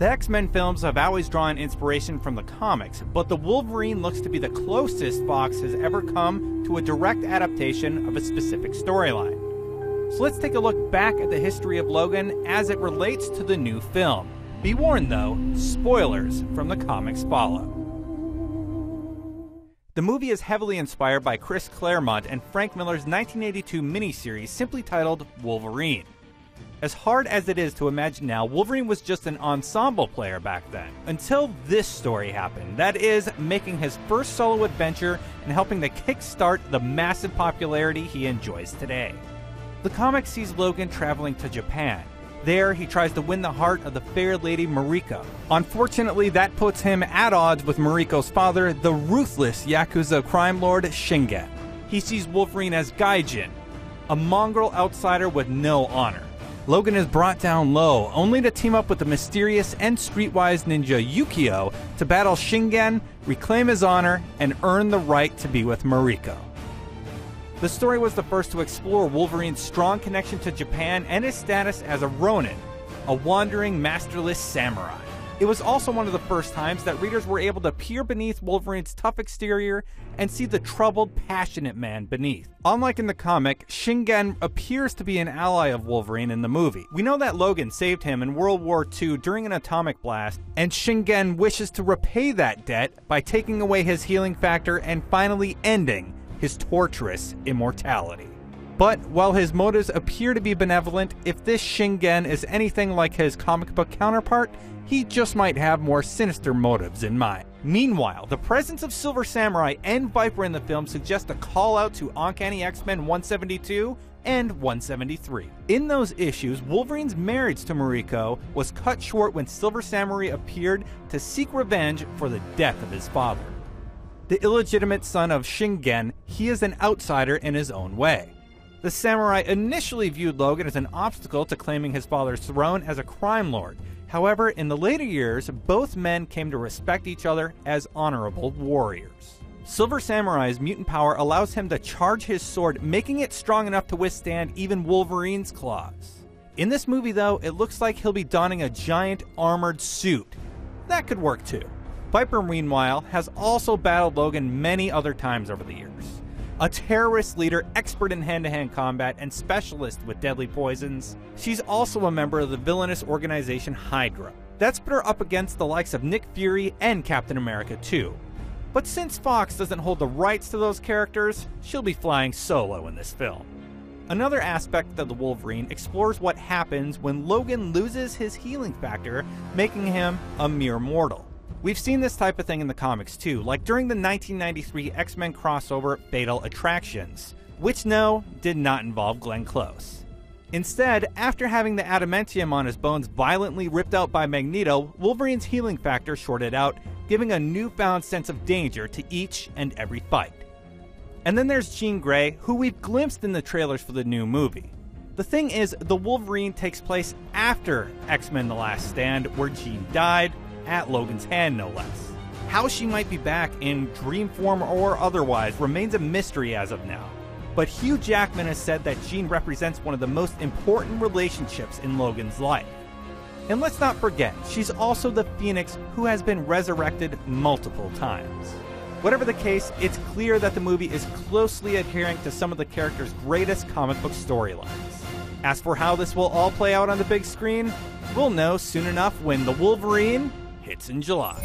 The X-Men films have always drawn inspiration from the comics, but the Wolverine looks to be the closest Fox has ever come to a direct adaptation of a specific storyline. So let's take a look back at the history of Logan as it relates to the new film. Be warned though, spoilers from the comics follow. The movie is heavily inspired by Chris Claremont and Frank Miller's 1982 miniseries simply titled Wolverine. As hard as it is to imagine now, Wolverine was just an ensemble player back then, until this story happened, that is, making his first solo adventure and helping to kickstart the massive popularity he enjoys today. The comic sees Logan traveling to Japan. There, he tries to win the heart of the fair lady Mariko. Unfortunately, that puts him at odds with Mariko's father, the ruthless Yakuza crime lord Shingen. He sees Wolverine as Gaijin, a mongrel outsider with no honor. Logan is brought down low, only to team up with the mysterious and streetwise ninja Yukio to battle Shingen, reclaim his honor, and earn the right to be with Mariko. The story was the first to explore Wolverine's strong connection to Japan and his status as a Ronin, a wandering, masterless samurai. It was also one of the first times that readers were able to peer beneath Wolverine's tough exterior and see the troubled, passionate man beneath. Unlike in the comic, Shingen appears to be an ally of Wolverine in the movie. We know that Logan saved him in World War II during an atomic blast, and Shingen wishes to repay that debt by taking away his healing factor and finally ending his torturous immortality. But while his motives appear to be benevolent, if this Shingen is anything like his comic book counterpart, he just might have more sinister motives in mind. Meanwhile, the presence of Silver Samurai and Viper in the film suggests a call out to Uncanny X-Men 172 and 173. In those issues, Wolverine's marriage to Mariko was cut short when Silver Samurai appeared to seek revenge for the death of his father. The illegitimate son of Shingen, he is an outsider in his own way. The samurai initially viewed Logan as an obstacle to claiming his father's throne as a crime lord. However, in the later years, both men came to respect each other as honorable warriors. Silver Samurai's mutant power allows him to charge his sword, making it strong enough to withstand even Wolverine's claws. In this movie though, it looks like he'll be donning a giant armored suit. That could work too. Viper, meanwhile, has also battled Logan many other times over the years. A terrorist leader, expert in hand-to-hand combat, and specialist with deadly poisons, she's also a member of the villainous organization Hydra. That's put her up against the likes of Nick Fury and Captain America too. But since Fox doesn't hold the rights to those characters, she'll be flying solo in this film. Another aspect of the Wolverine explores what happens when Logan loses his healing factor, making him a mere mortal. We've seen this type of thing in the comics too, like during the 1993 X-Men crossover Fatal Attractions, which did not involve Glenn Close. Instead, after having the adamantium on his bones violently ripped out by Magneto, Wolverine's healing factor shorted out, giving a newfound sense of danger to each and every fight. And then there's Jean Grey, who we've glimpsed in the trailers for the new movie. The thing is, the Wolverine takes place after X-Men The Last Stand, where Jean died, at Logan's hand no less. How she might be back in dream form or otherwise remains a mystery as of now. But Hugh Jackman has said that Jean represents one of the most important relationships in Logan's life. And let's not forget, she's also the Phoenix who has been resurrected multiple times. Whatever the case, it's clear that the movie is closely adhering to some of the character's greatest comic book storylines. As for how this will all play out on the big screen, we'll know soon enough when The Wolverine hits in July.